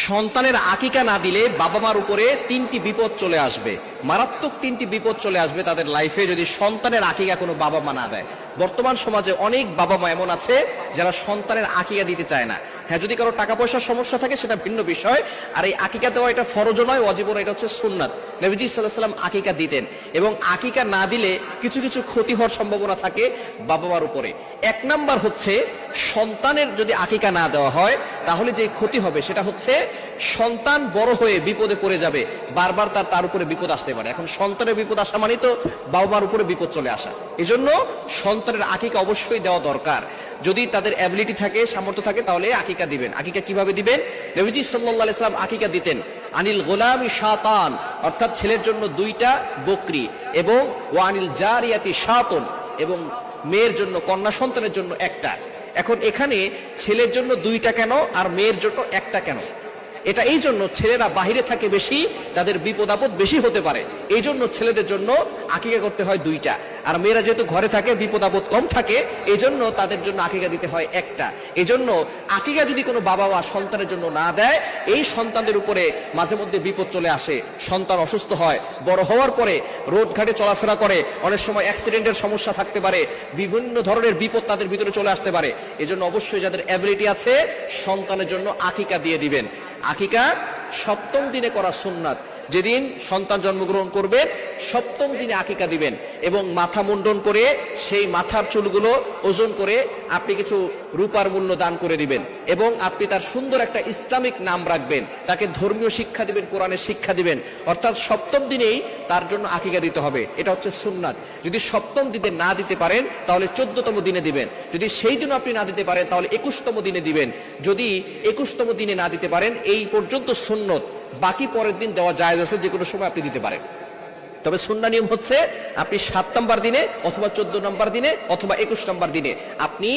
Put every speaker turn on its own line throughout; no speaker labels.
সন্তানের আকিকা না দিলে বাবা মার উপরে তিনটি বিপদ চলে আসবে, মারাত্মক তিনটি বিপদ চলে আসবে তাদের লাইফে যদি সন্তানের আকিকা কোনো বাবা মা না দেয়। বর্তমান সমাজে অনেক বাবা মা এমন আছে যারা সন্তানের আকিকা দিতে চায় না। হ্যাঁ, যদি কারো টাকা পয়সার সমস্যা থাকে সেটা ভিন্ন বিষয়, আর এই আকিকা দেওয়া এটা ফরজ নয়, ওয়াজিব নয়, এটা হচ্ছে সুন্নাত। নবীজি সাল্লাল্লাহু আলাইহি ওয়াসাল্লাম আকিকা দিতেন, এবং আকিকা না দিলে কিছু কিছু ক্ষতি হওয়ার সম্ভাবনা থাকে বাবা মার উপরে। এক নাম্বার হচ্ছে, সন্তানের যদি আকিকা না দেওয়া হয় তাহলে যে ক্ষতি হবে সেটা হচ্ছে সন্তান বড় হয়ে বিপদে পড়ে যাবে, বারবার তার উপরে বিপদ আসতে পারে। এখন সন্তানের বিপদ আসা মানে তো বাবা মার উপরে বিপদ চলে আসা। এজন্য সন্তানের আকিকা অবশ্যই দেওয়া দরকার। যদি তাদের অ্যাবিলিটি থাকে, সামর্থ্য থাকে, তাহলে আকিকা দিবেন। আকিকা কিভাবে দিবেন? নবীজি সাল্লাল্লাহু আলাইহি ওয়াসাল্লাম আকিকা দিতেন আনিল গোলামি শাতান, অর্থাৎ ছেলের জন্য 2টা বকরি, এবং ওয়ানিল জারিয়াতি শাতুন, এবং মেয়ের জন্য, কন্যা সন্তানের জন্য 1টা। এখন এখানে ছেলের জন্য 2টা কেন আর মেয়ের জন্য 1টা কেন? এটা এই জন্য, ছেলেরা বাহিরে থাকে বেশি, তাদের বিপদ আপদ বেশি হতে পারে, এই জন্য ছেলেদের জন্য আকিকা করতে হয় 2টা। আর মেয়েরা যেহেতু ঘরে থাকে, বিপদ আপদ কম থাকে, এই জন্য তাদের জন্য আকিকা দিতে হয় 1টা। এই জন্য আকিকা যদি কোনো বাবা মা সন্তানের জন্য না দেয়, এই সন্তানদের উপরে মাঝে মধ্যে বিপদ চলে আসে। সন্তান অসুস্থ হয়, বড় হওয়ার পরে রোড ঘাটে চলাফেরা করে, অনেক সময় অ্যাক্সিডেন্টের সমস্যা থাকতে পারে, বিভিন্ন ধরনের বিপদ তাদের ভিতরে চলে আসতে পারে। এই জন্য অবশ্যই যাদের অ্যাবিলিটি আছে সন্তানের জন্য আকিকা দিয়ে দিবেন। আকিকা 7ম দিনে করা সুন্নাত। যেদিন সন্তান জন্মগ্রহণ করবে 7ম দিনে আকিকা দিবেন, এবং মাথা মুন্ডন করে সেই মাথার চুলগুলো ওজন করে আপনি কিছু রূপার মূল্য দান করে দিবেন, এবং আপনি তার সুন্দর একটা ইসলামিক নাম রাখবেন, তাকে ধর্মীয় শিক্ষা দিবেন, কোরআনের শিক্ষা দিবেন। অর্থাৎ 7ম দিনেই তার জন্য আকিকা দিতে হবে, এটা হচ্ছে সুন্নাত। যদি 7ম দিনে না দিতে পারেন তাহলে 14তম দিনে দিবেন। যদি সেই দিনও আপনি না দিতে পারেন তাহলে 21তম দিনে দিবেন। যদি 21তম দিনে না দিতে পারেন, এই পর্যন্ত সুন্নত, বাকি পরের দিন দেওয়া জায়েজ আছে, যে কোনো সময় আপনি দিতে পারেন। তবে সুন্নাহ নিয়ম হচ্ছে আপনি 7 নম্বর দিনে অথবা 14 নম্বর দিনে অথবা 21 নম্বর দিনে আপনি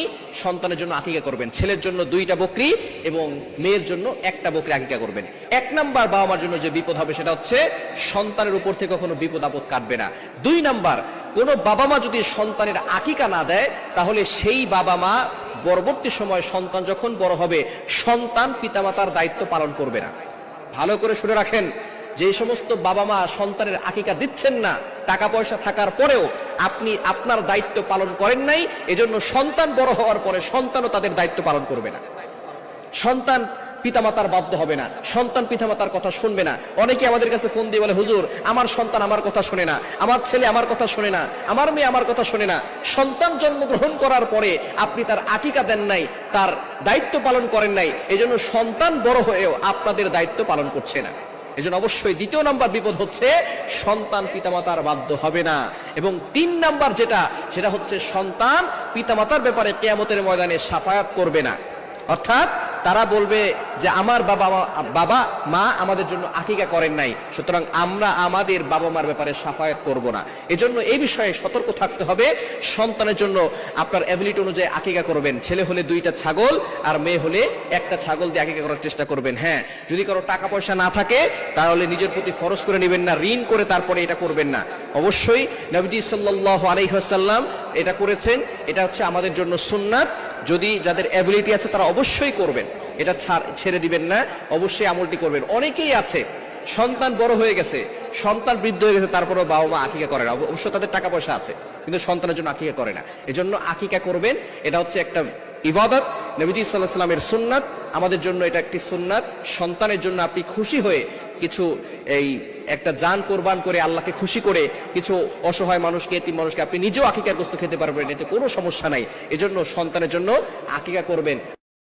সন্তানের জন্য আকিকা করবেন। ছেলের জন্য 2টা বকরি এবং মেয়ের জন্য 1টা বকরি আকিকা করবেন। 1 নাম্বার বাবা মার জন্য যে বিপদ হবে সেটা হচ্ছে সন্তানের উপর থেকে কখনো বিপদ আপদ কাটবে না। 2 নাম্বার, কোন বাবা মা যদি সন্তানের আকিকা না দেয় তাহলে সেই বাবা মা পরবর্তী সময় সন্তান যখন বড় হবে, সন্তান পিতামাতার দায়িত্ব পালন করবে না। ভালো করে শুনে রাখেন, যে সমস্ত বাবা মা সন্তানের আকিকা দিচ্ছেন না, টাকা পয়সা থাকার পরেও আপনি আপনার দায়িত্ব পালন করেন নাই, এজন্য সন্তান বড় হওয়ার পরে সন্তানও তাদের দায়িত্ব পালন করবে না। সন্তান পিতামাতার বাধ্য হবে না, সন্তান পিতামাতার কথা শুনবে না। অনেকে আমাদের কাছে ফোন দিয়ে বলে, হুজুর আমার সন্তান আমার কথা শুনে না, আমার ছেলে আমার কথা শুনে না, আমার মেয়ে আমার কথা শুনে না। সন্তান জন্মগ্রহণ করার পরে আপনি তার আকিকা দেন নাই, তার দায়িত্ব পালন করেন নাই, এজন্য সন্তান বড় হয়েও আপনাদের দায়িত্ব পালন করছে না। এজন্য অবশ্যই 2 নাম্বার বিপদ হচ্ছে সন্তান পিতামাতার বাধ্য হবে না। এবং 3 নাম্বার সেটা হচ্ছে সন্তান পিতামাতার ব্যাপারে কিয়ামতের ময়দানে শাফায়াত করবে না। অর্থাৎ তারা বলবে যে আমার বাবা মা আমাদের জন্য আকিকা করেন নাই, সুতরাং আমরা আমাদের বাবা মার ব্যাপারে শাফায়াত করব না। এজন্য এই বিষয়ে সতর্ক থাকতে হবে। সন্তানের জন্য আপনার অ্যাবিলিটি অনুযায়ী আকিকা করবেন। ছেলে হলে 2টা ছাগল আর মেয়ে হলে 1টা ছাগল দিয়ে আকিকা করার চেষ্টা করবেন। হ্যাঁ, যদি কারো টাকা পয়সা না থাকে তাহলে নিজের প্রতি ফরজ করে নেবেন না, ঋণ করে তারপরে এটা করবেন না। অবশ্যই নবীজি সাল্লাল্লাহু আলাইহি ওয়াসাল্লাম এটা করেছেন, এটা হচ্ছে আমাদের জন্য সুন্নাত। যদি যাদের অ্যাবিলিটি আছে তারা অবশ্যই করবেন, এটা ছেড়ে দিবেন না, অবশ্যই আমলটি করবেন। অনেকেই আছে সন্তান বড় হয়ে গেছে, সন্তান বৃদ্ধ হয়ে গেছে, তারপরেও বাবা মা আকিকা করে না। অবশ্য তাদের টাকা পয়সা আছে, কিন্তু সন্তানের জন্য আকিকা করে না। এজন্য আকিকা করবেন, এটা হচ্ছে একটা ইবাদত, নবীজি সাল্লাল্লাহু আলাইহি ওয়াসাল্লামের সুন্নাত, আমাদের জন্য এটা একটি সুন্নাত। সন্তানের জন্য আপনি খুশি হয়ে কিছু একটা জান কোরবান করে আল্লাহকে খুশি করে কিছু অসহায় মানুষকে, এতিম মানুষকে আপনি নিজেও আকিকার গোশত খেতে পারবেন, এতে কোনো সমস্যা নাই। এজন্য সন্তানের জন্য আকিকা করবেন।